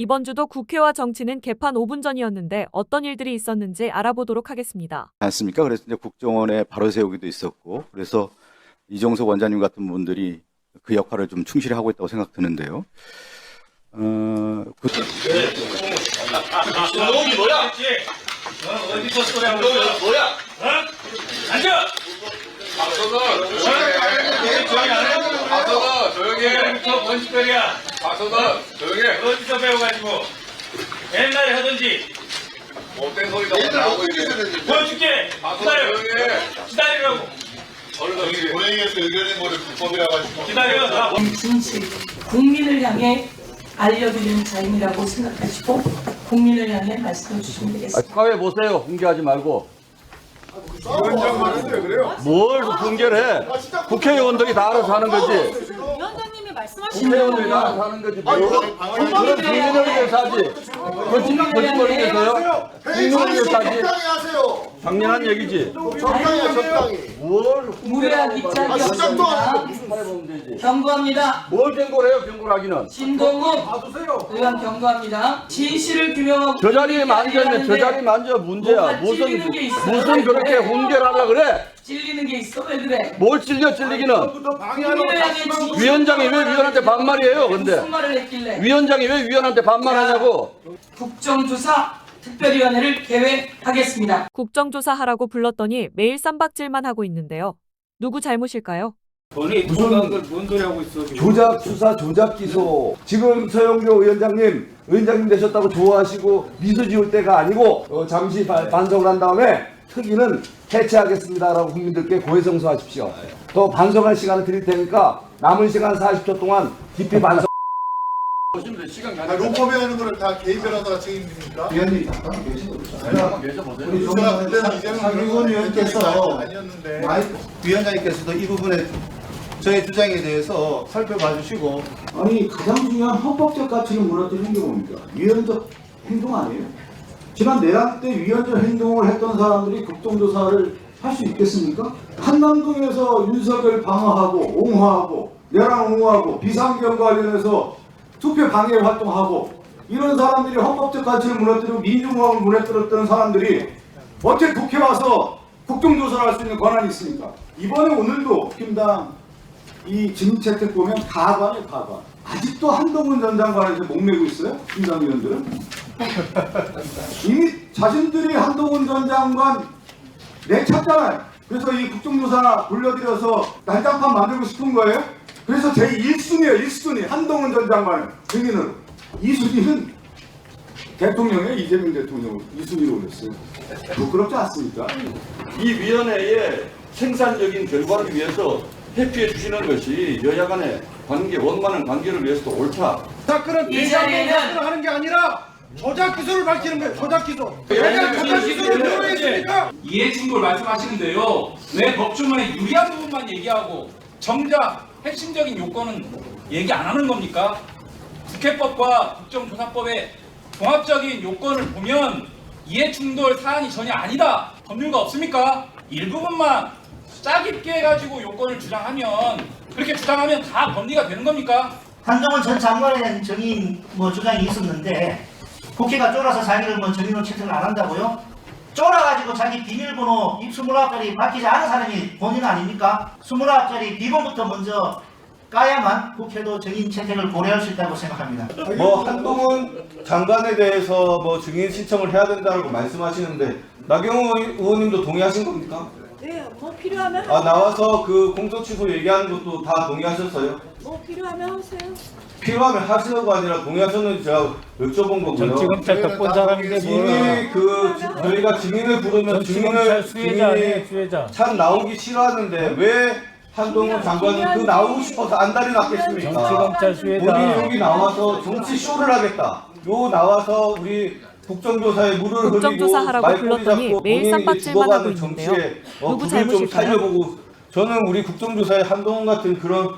이번 주도 국회와 정치는 개판 5분 전이었는데 어떤 일들이 있었는지 알아보도록 하겠습니다. 않습니까? 그래서 이제 국정원의 바로 세우기도 있었고, 그래서 이종석 원장님 같은 분들이 그 역할을 좀 충실히 하고 있다고 생각드는데요. 너무 뭐야? 어디서 소리하고 있어? 뭐야? 앉아! 박선원 조용히 해. 부터 뭔 짓거리야? 박선원 조용히 해. 어디서 배워가지고 옛날에 하던지 못된 소리가 나오고 있는데. 보여줄게. 박선원 기다려. 조용히 해. 기다리라고. 얼른 넘기게. 본회의에서 의견낸 거를 불법이라 가지고. 기다려. 나 진실, 국민을 향해 알려드리는 자임이라고 생각하시고 국민을 향해 말씀해 주시면 되겠습니다. 사회 보세요. 공개하지 말고. 위원장 말했는데 그래요? 뭘 공개를 해? 국회의원들이 다 알아서 하는 거지. 위원장님이 말씀하신 국회의원들이 다 알아서 하는 거지. 그런 국민을 위해서 하지. 거짓말을 위해서요? 국민을 위해서 하지. 당연한 얘기지. 뭘 무례한 입장이었습니다. 말해보면 되지. 경고합니다. 뭘 경고를 해요? 경고를 하기는. 신동훈 의원 경고합니다. 진실을 규명하고 저 자리에 앉았네. 저 자리에 앉아 문제야. 무슨 그렇게 훈계를 하려 그래? 찔리는 게 있어? 왜 그래? 뭘 찔려 찔리기는. 국민을 향해 진실 위원장이 왜 위원한테 반말이에요? 근데 무슨 말을 했길래 위원장이 왜 위원한테 반말하냐고. 국정조사 특별위원회를 계획하겠습니다. 국정조사하라고 불렀더니 매일 쌈박질만 하고 있는데요. 누구 잘못일까요? 본인이 통과한 걸뭔 소리 하고 있어? 지금. 조작 수사 조작 기소. 지금 서영교 위원장님 되셨다고 좋아하시고 미소 지을 때가 아니고 잠시 반성을 한 다음에 특위는 해체하겠습니다라고 국민들께 고해성사하십시오. 또 반성할 시간을 드릴 테니까 남은 시간 40초 동안 깊이 반성. 로펌에 하는 거를 다 개인 변호사가 책임집니까? 위원님 잠깐 계셔보세요. 우리 장의원 위원께서 아니었는데. 위원장님께서도 이 부분에 저의 주장에 대해서 살펴봐 주시고. 아니 가장 중요한 헌법적 가치를 무너뜨리는 게 뭡니까? 위헌적 행동 아니에요? 지난 내란 때 위헌적 행동을 했던 사람들이 국정조사를 할 수 있겠습니까? 한남동에서 윤석열 방어하고 옹호하고 내란 옹호하고 비상경 관련해서 투표 방해 활동하고 이런 사람들이 헌법적 가치를 무너뜨리고 민주공화국을 무너뜨렸던 사람들이 어떻게 국회 와서 국정조사를 할 수 있는 권한이 있습니까? 이번에 오늘도 김당 이 증인채택 보면 가관이에요, 가관. 아직도 한동훈 전 장관에서 목매고 있어요? 김당 의원들은? 이미 자신들이 한동훈 전 장관 내찼잖아요. 그래서 이 국정조사 불러들여서 날장판 만들고 싶은 거예요? 그래서 제 1순위예요, 1순위. 한동훈 전 장관은 증인으로. 2순위는 대통령이에요, 이재명 대통령 2순위로 올렸어요. 부끄럽지 않습니까? 이 위원회의 생산적인 결과를 위해서 회피해 주시는 것이 여야 간의 관계, 원만한 관계를 위해서도 옳다. 사건은 이 자리에는 하는 게 아니라 조작 기소를 밝히는 거예요. 조작 기소. 내가 조작 기소를 표현했습니까? 이해충돌 말씀하시는데요. 왜 법조문에 유리한 부분만 얘기하고 정작 핵심적인 요건은 얘기 안 하는 겁니까? 국회법과 국정조사법의 종합적인 요건을 보면 이해충돌 사안이 전혀 아니다. 법률가 없습니까? 일부분만 짜깁게 해가지고 요건을 주장하면 그렇게 주장하면 다 법리가 되는 겁니까? 한동훈 전 장관에 대한 정인 주장이 있었는데 국회가 쫄아서 자기를 정인으로 채택을 안 한다고요? 쫄아가지고 자기 비밀번호 29자리 밝히지 않은 사람이 본인 아닙니까? 29자리 비번부터 먼저 까야만 국회도 정인 채택을 고려할 수 있다고 생각합니다. 한동훈 장관에 대해서 증인 신청을 해야 된다고 말씀하시는데 나경원 의원님도 동의하신 겁니까? 네, 뭐 필요하면 나와서 그 공소 취소 얘기하는 것도 다 동의하셨어요? 뭐 필요하면 하세요. 필요하면 하시는거 아니라 동의하셨는지 제가 여쭤본 거고요. 정치검찰 덕분 사람인데 이미 저희가 증인을 부르면 증인이 참 나오기 싫어하는데 왜 한동훈 장관은 그 나오고 싶어서 안달이 났겠습니까? 정치검찰 수혜자. 우리 여기 나와서 정치 쇼를 하겠다. 나와서 우리 국정조사에 물을 흘리고 국정조사하라고 말꼬리 불렀더니 잡고 매일 본인이 쌈박질만 죽어가는 하고 있는데요. 정치에 누구 불을 좀 잘못일까요? 살려보고 저는 우리 국정조사에 한동훈 같은 그런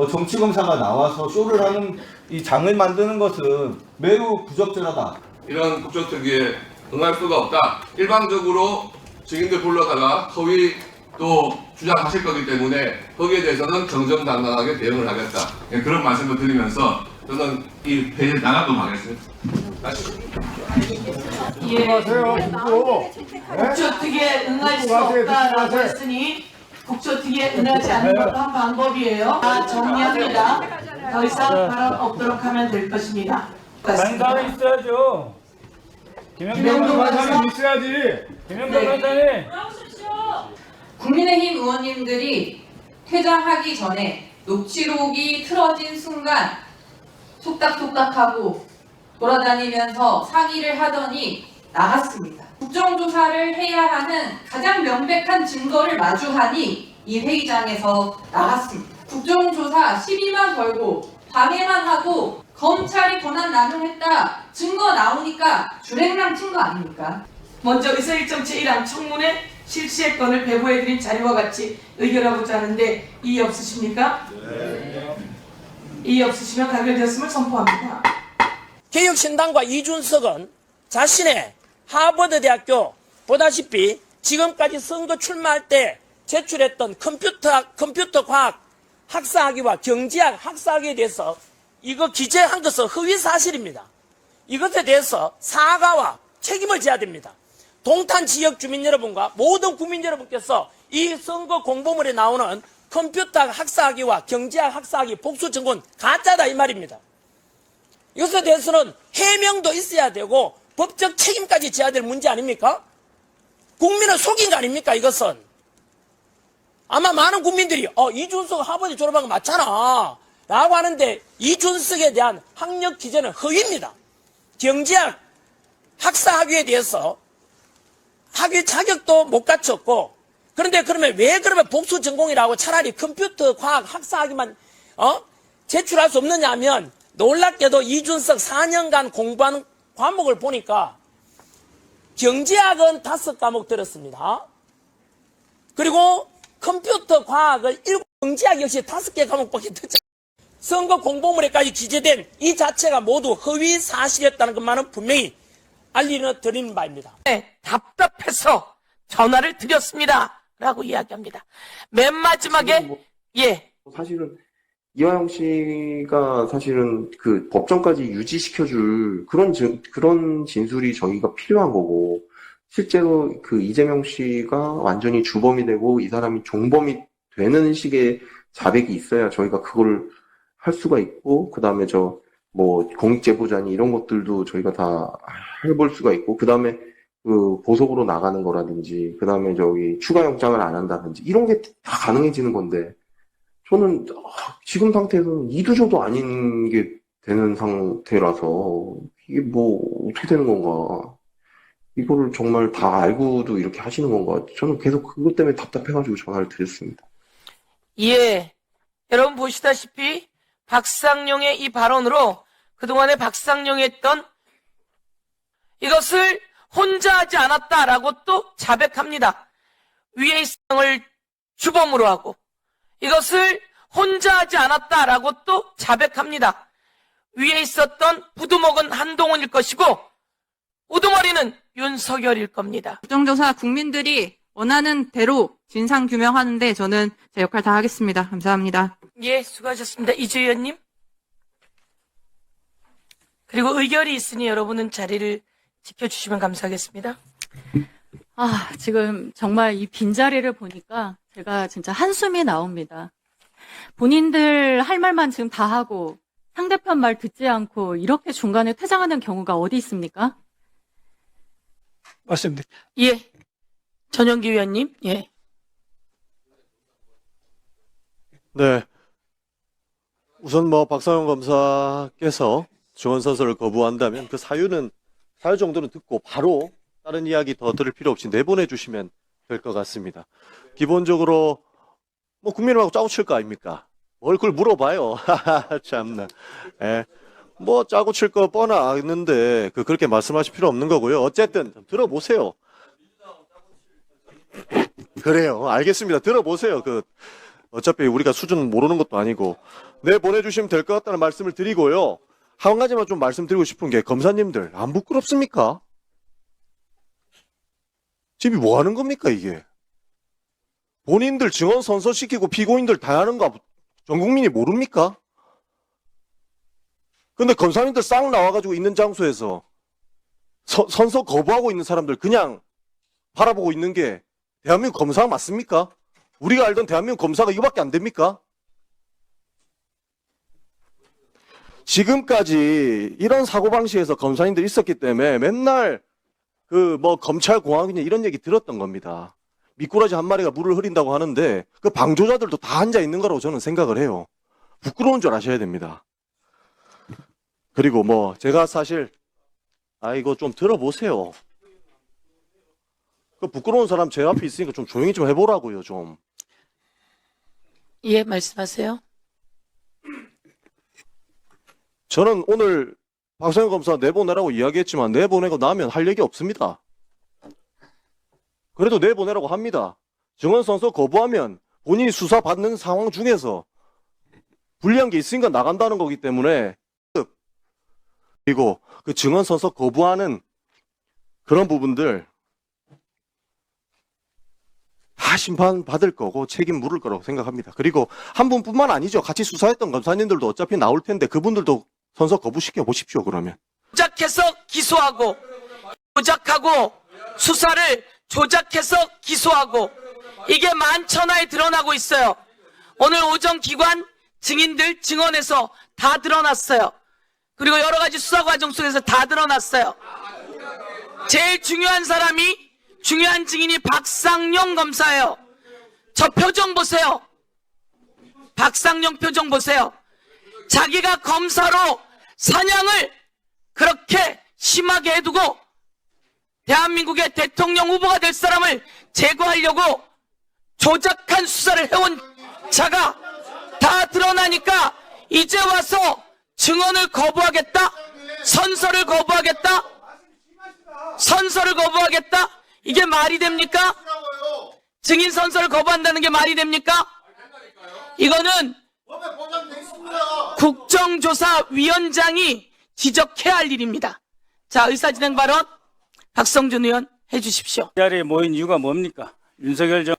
정치검사가 나와서 쇼를 하는 이 장을 만드는 것은 매우 부적절하다. 이런 국정특위에 응할 수가 없다. 일방적으로 증인들 불러다가 허위 또 주장하실 거기 때문에 거기에 대해서는 정정당당하게 대응을 하겠다. 그런 말씀을 드리면서 저는 이 회의를 나가도록 하겠습니다. 다시. 예. 수고하세요. 국조특위에 응할 수 없다라고 했으니 국조특위에 응하지 않는 것도 한 방법이에요. 다 정리합니다. 더 이상 발언 없도록 하면 될 것입니다. 반장이 있어야죠. 김영동 반장이 있어야지. 김영동 반장님. 국민의힘 의원님들이 퇴장하기 전에 녹취록이 틀어진 순간 속닥속닥하고 돌아다니면서 상의를 하더니 나갔습니다. 국정조사를 해야 하는 가장 명백한 증거를 마주하니 이 회의장에서 나갔습니다. 국정조사 시비만 걸고 방해만 하고 검찰이 권한 남용했다 증거 나오니까 주랭랑 친 거 아닙니까? 먼저 의사일정 제1항 청문회 실시의 건을 배부해드린 자료와 같이 의결하고자 하는데 이의 없으십니까? 네. 이의 없으시면 가결되었음을 선포합니다. 개혁신당과 이준석은 자신의 하버드대학교 보다시피 지금까지 선거 출마할 때 제출했던 컴퓨터과학 학사학위와 경제학 학사학위에 대해서 이거 기재한 것은 허위 사실입니다. 이것에 대해서 사과와 책임을 져야 됩니다. 동탄 지역 주민 여러분과 모든 국민 여러분께서 이 선거 공보물에 나오는 컴퓨터 학사학위와 경제학 학사학위 복수 증거는 가짜다 이 말입니다. 이것에 대해서는 해명도 있어야 되고 법적 책임까지 져야 될 문제 아닙니까? 국민을 속인 거 아닙니까 이것은? 아마 많은 국민들이 이준석 하버드 졸업한 거 맞잖아 라고 하는데 이준석에 대한 학력 기재는 허위입니다. 경제학 학사학위에 대해서 학위 자격도 못 갖췄고 그런데 그러면 왜 그러면 복수 전공이라고 차라리 컴퓨터 과학 학사학위만 제출할 수 없느냐 하면 놀랍게도 이준석 4년간 공부한 과목을 보니까 경제학은 5과목 들었습니다. 그리고 컴퓨터 과학을 7, 경제학 역시 5개 과목밖에 듣지 선거 공보물에까지 기재된 이 자체가 모두 허위 사실이었다는 것만은 분명히 드리는 바입니다. 네, 답답해서 전화를 드렸습니다. 라고 이야기합니다. 맨 마지막에 예. 사실은 이화영 씨가 사실은 그 법정까지 유지시켜줄 그런 진술이 저희가 필요한 거고 실제로 그 이재명 씨가 완전히 주범이 되고 이 사람이 종범이 되는 식의 자백이 있어야 저희가 그걸 할 수가 있고 그다음에 공익제보자니 이런 것들도 저희가 다 해볼 수가 있고 그다음에 그 보석으로 나가는 거라든지 그다음에 추가 영장을 안 한다든지 이런 게 다 가능해지는 건데 저는 지금 상태에서는 이두저도 아닌 게 되는 상태라서 이게 어떻게 되는 건가 이거를 정말 다 알고도 이렇게 하시는 건가 저는 계속 그것 때문에 답답해가지고 전화를 드렸습니다. 예. 여러분 보시다시피 박상용의 이 발언으로 그동안에 박상용이 했던 이것을 혼자 하지 않았다라고 또 자백합니다. 위에 있을 주범으로 하고 이것을 혼자 하지 않았다라고 또 자백합니다. 위에 있었던 부두목은 한동훈일 것이고 우두머리는 윤석열일 겁니다. 국정조사 국민들이 원하는 대로 진상 규명하는데 저는 제 역할 다 하겠습니다. 감사합니다. 예, 수고하셨습니다. 이주 의원님. 그리고 의결이 있으니 여러분은 자리를 지켜주시면 감사하겠습니다. 지금 정말 이 빈자리를 보니까 제가 진짜 한숨이 나옵니다. 본인들 할 말만 지금 다 하고 상대편 말 듣지 않고 이렇게 중간에 퇴장하는 경우가 어디 있습니까? 맞습니다. 예. 전영기 의원님. 예. 네. 우선 박상용 검사께서 증언서술을 거부한다면 그 사유 정도는 듣고 바로 다른 이야기 더 들을 필요 없이 내보내 주시면 될 것 같습니다. 기본적으로 국민의힘하고 짜고 칠 거 아닙니까? 뭘 그걸 물어봐요. 참나. 예. 짜고 칠 거 뻔하는데 그렇게 말씀하실 필요 없는 거고요. 어쨌든 좀 들어보세요. 그래요. 알겠습니다. 들어보세요. 어차피 우리가 수준 모르는 것도 아니고 내보내주시면 될 것 같다는 말씀을 드리고요. 한 가지만 좀 말씀드리고 싶은 게 검사님들 안 부끄럽습니까? 지금 뭐 하는 겁니까 이게? 본인들 증언 선서시키고 피고인들 다 하는 거 전 국민이 모릅니까? 근데 검사님들 싹 나와가지고 있는 장소에서 선서 거부하고 있는 사람들 그냥 바라보고 있는 게 대한민국 검사가 맞습니까? 우리가 알던 대한민국 검사가 이거밖에 안 됩니까? 지금까지 이런 사고방식에서 검사님들이 있었기 때문에 맨날 검찰 공화국이냐 이런 얘기 들었던 겁니다. 미꾸라지 한 마리가 물을 흐린다고 하는데 그 방조자들도 다 앉아 있는 거라고 저는 생각을 해요. 부끄러운 줄 아셔야 됩니다. 그리고 제가 사실 이거 좀 들어보세요. 그 부끄러운 사람 제 앞에 있으니까 좀 조용히 좀 해보라고요, 좀. 예, 말씀하세요. 저는 오늘 박성현 검사 내보내라고 이야기했지만 내보내고 나면 할 얘기 없습니다. 그래도 내보내라고 합니다. 증언 선서 거부하면 본인이 수사받는 상황 중에서 불리한 게 있으니까 나간다는 거기 때문에 그리고 그 증언 선서 거부하는 그런 부분들 다 심판받을 거고 책임 물을 거라고 생각합니다. 그리고 한 분뿐만 아니죠. 같이 수사했던 검사님들도 어차피 나올 텐데 그분들도 선서 거부시켜 보십시오. 그러면 조작해서 기소하고 조작하고 수사를 조작해서 기소하고 이게 만천하에 드러나고 있어요. 오늘 오전 기관 증인들 증언에서 다 드러났어요. 그리고 여러 가지 수사 과정 속에서 다 드러났어요. 제일 중요한 증인이 박상용 검사예요. 저 표정 보세요. 박상용 표정 보세요. 자기가 검사로 사냥을 그렇게 심하게 해두고 대한민국의 대통령 후보가 될 사람을 제거하려고 조작한 수사를 해온 자가 다 드러나니까 이제 와서 증언을 거부하겠다? 선서를 거부하겠다? 선서를 거부하겠다? 이게 말이 됩니까? 증인 선서를 거부한다는 게 말이 됩니까? 이거는 국정조사위원장이 지적해야 할 일입니다. 자, 의사진행 발언 박성준 의원 해주십시오. 이 자리에 모인 이유가 뭡니까? 윤석열 정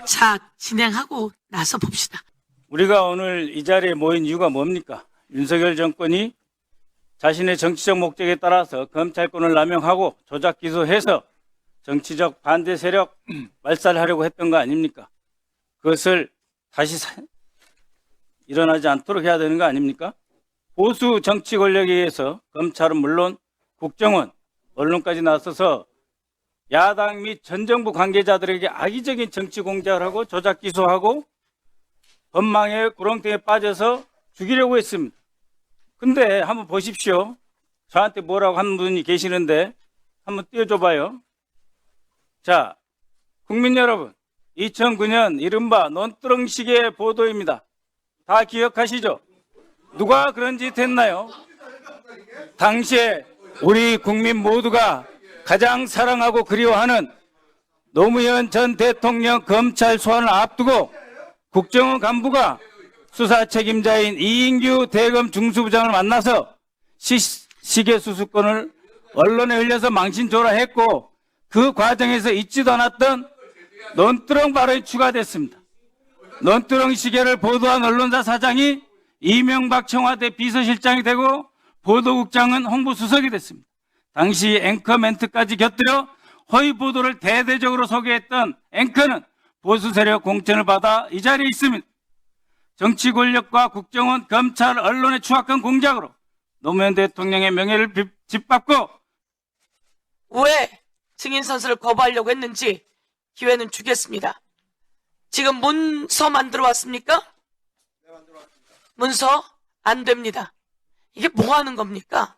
자, 진행하고 나서 봅시다. 우리가 오늘 이 자리에 모인 이유가 뭡니까? 윤석열 정권이 자신의 정치적 목적에 따라서 검찰권을 남용하고 조작 기소해서 정치적 반대 세력 말살하려고 했던 거 아닙니까? 그것을 다시 일어나지 않도록 해야 되는 거 아닙니까? 보수 정치 권력에 의해서 검찰은 물론 국정원, 언론까지 나서서 야당 및 전 정부 관계자들에게 악의적인 정치 공작을 하고 조작 기소하고 법망의 구렁텅이에 빠져서 죽이려고 했습니다. 근데 한번 보십시오. 저한테 뭐라고 한 분이 계시는데 한번 띄워줘봐요. 자, 국민 여러분, 2009년 이른바 논두렁식의 보도입니다. 다 기억하시죠? 누가 그런 짓 했나요? 당시에 우리 국민 모두가 가장 사랑하고 그리워하는 노무현 전 대통령 검찰 소환을 앞두고 국정원 간부가 수사 책임자인 이인규 대검 중수부장을 만나서 시계 수수권을 언론에 흘려서 망신조라했고 그 과정에서 잊지도 않았던 논두렁 발언이 추가됐습니다. 논두렁 시계를 보도한 언론사 사장이 이명박 청와대 비서실장이 되고 보도국장은 홍보수석이 됐습니다. 당시 앵커 멘트까지 곁들여 허위 보도를 대대적으로 소개했던 앵커는 보수 세력 공천을 받아 이 자리에 있습니다. 정치 권력과 국정원, 검찰, 언론의 추악한 공작으로 노무현 대통령의 명예를 짓밟고 왜 증인 선서를 거부하려고 했는지 기회는 주겠습니다. 지금 문서 만들어 왔습니까? 문서 안 됩니다. 이게 뭐 하는 겁니까?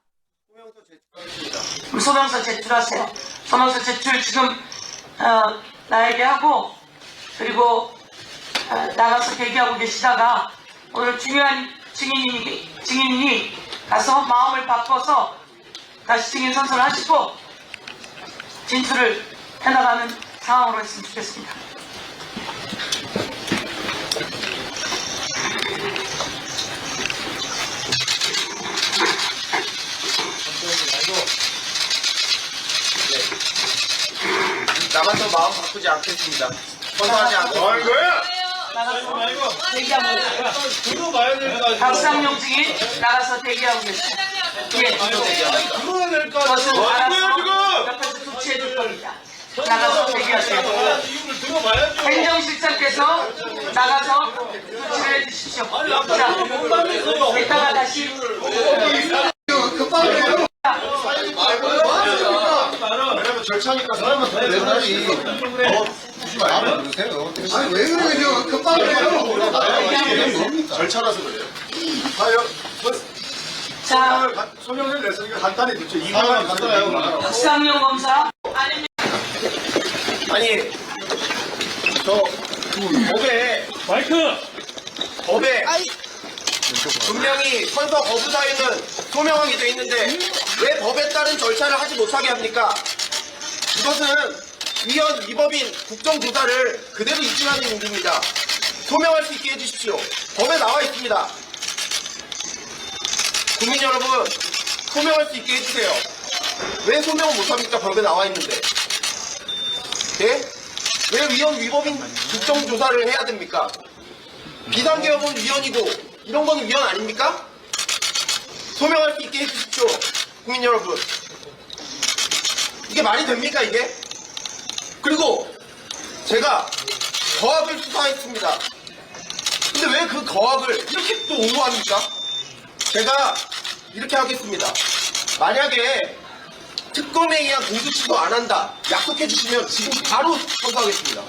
소명서 제출하세요. 소명서 제출 지금 나에게 하고 그리고 나가서 대기하고 계시다가 오늘 중요한 증인이 가서 마음을 바꿔서 다시 증인 선서를 하시고 진술을 해나가는 상황으로 했으면 좋겠습니다. 나가서 마음 바꾸지 않겠습니다. 선서하지 않고. 이거야? 나가서 대기하고 계세요. 박상용 증인 나가서 대기하고 계세요. 예. 그것은 알아서 옆에서 조치해 줄 겁니다. 나가서 대기하세요. 행정실장께서 나가서 조치를 해주십시오. 자, 이따가 다시. 왜냐면 절차니까 사람은 더 내놔야지. 주지 말고 그러세요. 아니 왜 그래요? 급하게 해요. 절차라서 그래요. 자, 소명을 내서 이거 간단히 듣죠. 이거만 간단해요. 박상용 검사. 아닙니다. 아니 저 법에 분명히 선서 거부 사유는 소명하게 돼 있는데 왜 법에 따른 절차를 하지 못하게 합니까? 이것은 위헌 위법인 국정조사를 그대로 입증하는 일입니다. 소명할 수 있게 해주십시오. 법에 나와 있습니다. 국민 여러분, 소명할 수 있게 해주세요. 왜 소명을 못합니까? 법에 나와 있는데. 네? 왜 위헌 위법인 국정조사를 해야 됩니까? 비상계엄은 위헌이고 이런 거는 위헌 아닙니까? 소명할 수 있게 해주십시오. 국민 여러분. 이게 말이 됩니까 이게? 그리고 제가 거학을 수사했습니다. 근데 왜 그 거학을 이렇게 또 옹호합니까? 제가 이렇게 하겠습니다. 만약에 특검에 의한 공소 취소 안 한다 약속해 주시면 지금 바로 선서하겠습니다.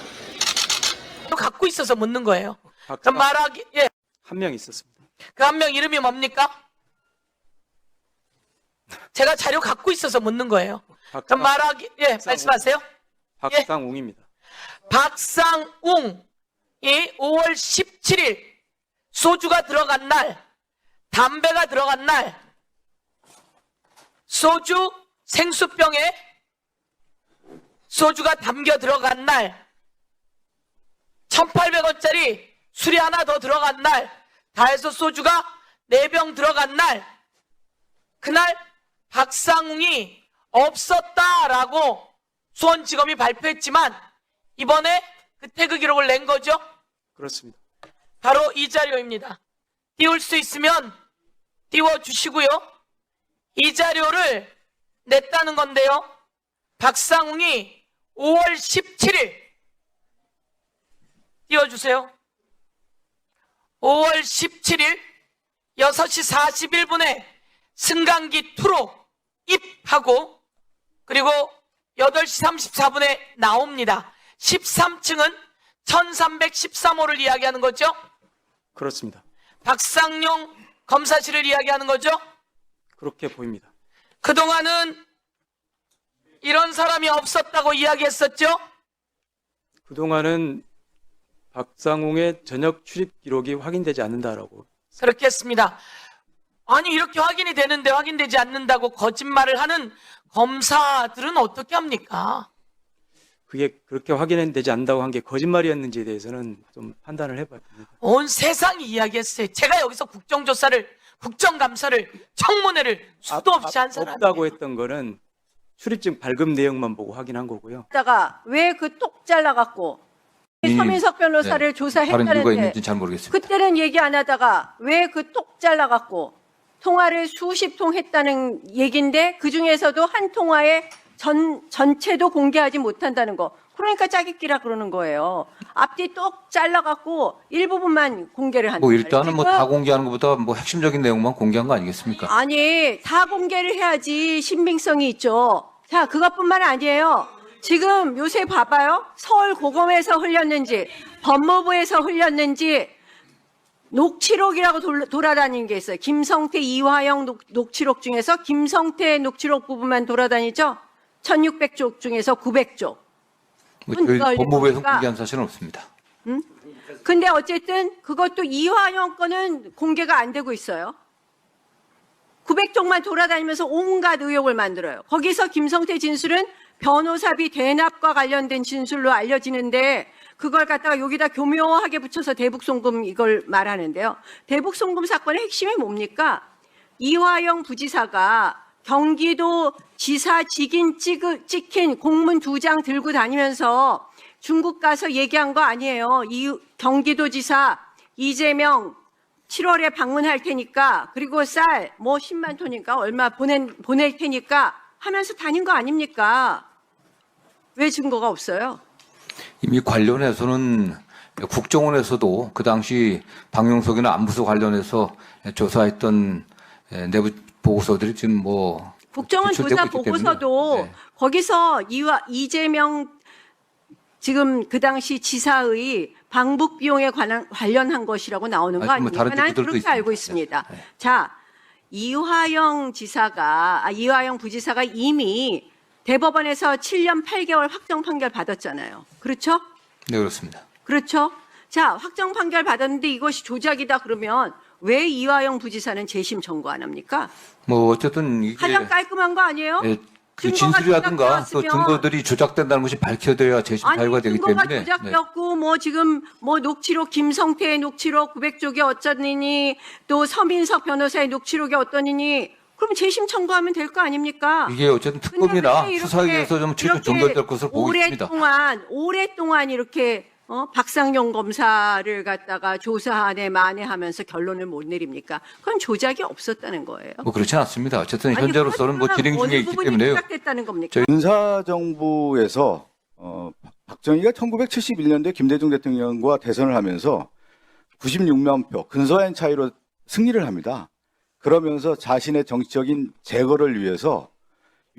갖고 있어서 묻는 거예요. 그럼 말하기, 예. 한 명 있었습니다. 그 한 명 이름이 뭡니까? 제가 자료 갖고 있어서 묻는 거예요. 그럼 말하기, 예, 말씀하세요. 박상웅입니다. 박상웅이 5월 17일 소주가 들어간 날, 담배가 들어간 날, 소주 생수병에 소주가 담겨 들어간 날, 1,800원짜리 술이 하나 더 들어간 날, 다 해서 소주가 4병 들어간 날, 그날 박상웅이 없었다라고 수원지검이 발표했지만 이번에 그 태그 기록을 낸 거죠? 그렇습니다. 바로 이 자료입니다. 띄울 수 있으면 띄워주시고요. 이 자료를 냈다는 건데요. 박상웅이 5월 17일 띄워주세요. 5월 17일 6시 41분에 승강기 2로 입하고 그리고 8시 34분에 나옵니다. 13층은 1313호를 이야기하는 거죠? 그렇습니다. 박상용 검사실을 이야기하는 거죠? 그렇게 보입니다. 그동안은 이런 사람이 없었다고 이야기했었죠? 그동안은 박상웅의 저녁 출입 기록이 확인되지 않는다라고. 그렇게 했습니다. 아니 이렇게 확인이 되는데 확인되지 않는다고 거짓말을 하는 검사들은 어떻게 합니까? 그게 그렇게 확인되지 않는다고 한 게 거짓말이었는지에 대해서는 좀 판단을 해봐야 됩니다. 온 세상이 이야기했어요. 제가 여기서 국정감사를 청문회를 수도 없이 한 사람이에요. 없다고 했던 거는 출입증 발급 내용만 보고 확인한 거고요. 다가 왜 그 똑 잘라갖고 서민석 변호사를 조사했다는데 잘 모르겠습니다. 그때는 얘기 안 하다가 왜 그 똑 잘라갖고 통화를 수십 통 했다는 얘긴데 그 중에서도 한 통화에 전체도 공개하지 못한다는 거. 그러니까 짜깁기라 그러는 거예요. 앞뒤 똑 잘라갖고 일부분만 공개를 한다. 뭐 일단은 뭐 다 공개하는 것보다 뭐 핵심적인 내용만 공개한 거 아니겠습니까? 아니 다 공개를 해야지 신빙성이 있죠. 자 그것뿐만 아니에요. 지금 요새 봐봐요. 서울고검에서 흘렸는지 법무부에서 흘렸는지 녹취록이라고 돌아다니는 게 있어요. 김성태, 이화영 녹취록 중에서 김성태 녹취록 부분만 돌아다니죠. 1600쪽 중에서 900쪽. 뭐 저희 법무부에서 공개한 사실은 없습니다. 근데 어쨌든 그것도 이화영 거는 공개가 안 되고 있어요. 900쪽만 돌아다니면서 온갖 의혹을 만들어요. 거기서 김성태 진술은 변호사비 대납과 관련된 진술로 알려지는데 그걸 갖다가 여기다 교묘하게 붙여서 대북송금 이걸 말하는데요. 대북송금 사건의 핵심이 뭡니까? 이화영 부지사가 경기도 지사 직인 찍힌 공문 2장 들고 다니면서 중국 가서 얘기한 거 아니에요. 경기도지사 이재명 7월에 방문할 테니까 그리고 쌀 뭐 10만 톤인가 얼마 보낼 테니까 하면서 다닌 거 아닙니까? 왜 증거가 없어요? 이미 관련해서는 국정원에서도 그 당시 방용석이나 안부소 관련해서 조사했던 내부 보고서들이 지금 뭐 국정원 조사 보고서도 거기서 이재명 지금 그 당시 지사의 방북 비용에 관련한 것이라고 나오는 거 뭐 아닙니까? 나는 그렇게 있습니다. 알고 있습니다. 자, 이화영 부지사가 이미 대법원에서 7년 8개월 확정 판결 받았잖아요. 그렇죠? 네, 그렇습니다. 그렇죠? 자, 확정 판결 받았는데 이것이 조작이다 그러면 왜 이화영 부지사는 재심 청구 안 합니까? 뭐 어쨌든 이게 가장 깔끔한 거 아니에요? 그 증거가 진술이라든가 또 조작되었으면 증거들이 조작된다는 것이 밝혀져야 재심 사유가 되기 증거가 때문에 조작되었고 뭐 지금 뭐 녹취록 김성태의 녹취록 900쪽이 어쩌니니 또 서민석 변호사의 녹취록이 어떠니니 그럼 재심 청구하면 될 거 아닙니까? 이게 어쨌든 특검이나 수사위에서 좀 최종 종결될 것으로 보고 있습니다. 오랫동안 이렇게 박상용 검사를 갖다가 조사하네 만회하면서 결론을 못 내립니까? 그건 조작이 없었다는 거예요. 뭐 그렇지 않습니다. 어쨌든 현재로서는 뭐 진행 중에 있기 때문에요. 조작됐다는 겁니까? 군사정부에서 박정희가 1971년도에 김대중 대통령과 대선을 하면서 96만 표 근소한 차이로 승리를 합니다. 그러면서 자신의 정치적인 제거를 위해서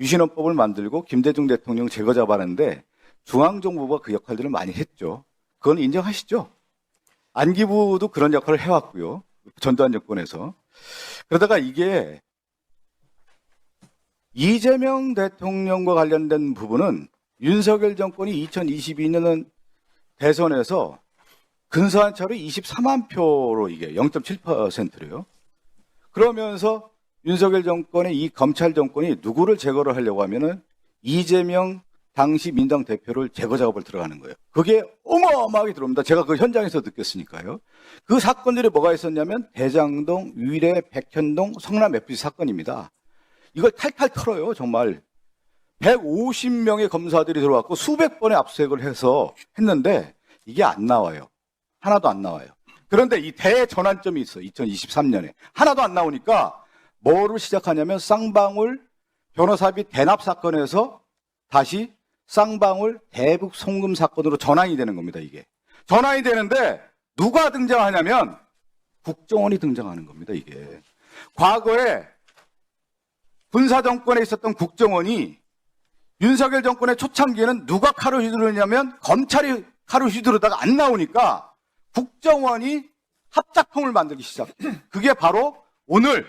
유신헌법을 만들고 김대중 대통령 제거 잡았는데 중앙정부가 그 역할들을 많이 했죠. 그건 인정하시죠? 안기부도 그런 역할을 해왔고요. 전두환 정권에서. 그러다가 이게 이재명 대통령과 관련된 부분은 윤석열 정권이 2022년 대선에서 근소한 차로 24만 표로 이게 0.7%래요. 그러면서 윤석열 정권의 이 검찰 정권이 누구를 제거를 하려고 하면은 이재명 당시 민당 대표를 제거 작업을 들어가는 거예요. 그게 어마어마하게 들어옵니다. 제가 그 현장에서 느꼈으니까요. 그 사건들이 뭐가 있었냐면 대장동, 위례, 백현동, 성남 FC 사건입니다. 이걸 탈탈 털어요, 정말. 150명의 검사들이 들어왔고 수백 번의 압수수색을 해서 했는데 이게 안 나와요. 하나도 안 나와요. 그런데 이 대전환점이 있어요. 2023년에. 하나도 안 나오니까 뭐를 시작하냐면 쌍방울 변호사비 대납 사건에서 다시 쌍방울 대북 송금 사건으로 전환이 되는 겁니다, 이게. 전환이 되는데 누가 등장하냐면 국정원이 등장하는 겁니다, 이게. 과거에 군사정권에 있었던 국정원이 윤석열 정권의 초창기에는 누가 칼을 휘두르냐면 검찰이 칼을 휘두르다가 안 나오니까 국정원이 합작품을 만들기 시작. 그게 바로 오늘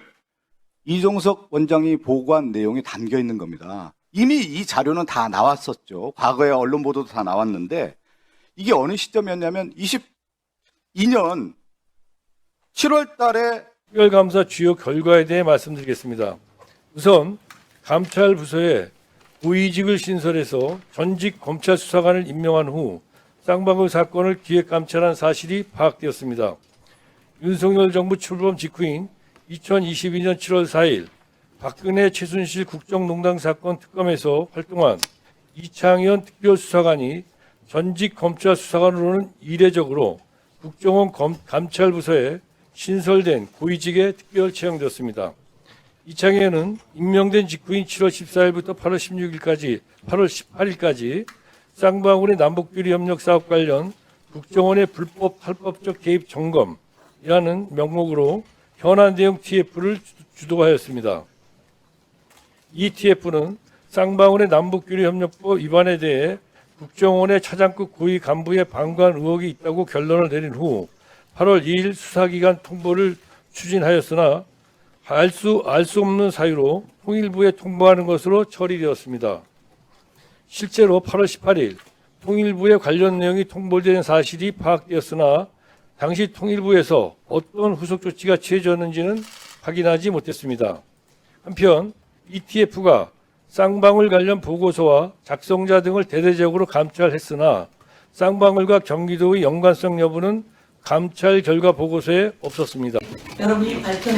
이종석 원장이 보고한 내용이 담겨 있는 겁니다. 이미 이 자료는 다 나왔었죠. 과거에 언론 보도도 다 나왔는데 이게 어느 시점이었냐면 22년 7월 달에 특별감사 주요 결과에 대해 말씀드리겠습니다. 우선 감찰 부서에 고위직을 신설해서 전직 검찰 수사관을 임명한 후 쌍방울 사건을 기획 감찰한 사실이 파악되었습니다. 윤석열 정부 출범 직후인 2022년 7월 4일 박근혜 최순실 국정농단 사건 특검에서 활동한 이창현 특별수사관이 전직 검찰 수사관으로는 이례적으로 국정원 감찰부서에 신설된 고위직에 특별 채용되었습니다. 이창현은 임명된 직후인 7월 14일부터 8월 18일까지 쌍방울의 남북비리 협력 사업 관련 국정원의 불법 탈법적 개입 점검이라는 명목으로 현안 대응 TF를 주도하였습니다. 이 TF는 쌍방울의 남북비리 협력법 위반에 대해 국정원의 차장급 고위 간부의 방관 의혹이 있다고 결론을 내린 후 8월 2일 수사기관 통보를 추진하였으나 알 수 없는 사유로 통일부에 통보하는 것으로 처리되었습니다. 실제로 8월 18일 통일부에 관련 내용이 통보된 사실이 파악되었으나 당시 통일부에서 어떤 후속 조치가 취해졌는지는 확인하지 못했습니다. 한편 ETF가 쌍방울 관련 보고서와 작성자 등을 대대적으로 감찰했으나 쌍방울과 경기도의 연관성 여부는 감찰 결과 보고서에 없었습니다. 여러분이 발표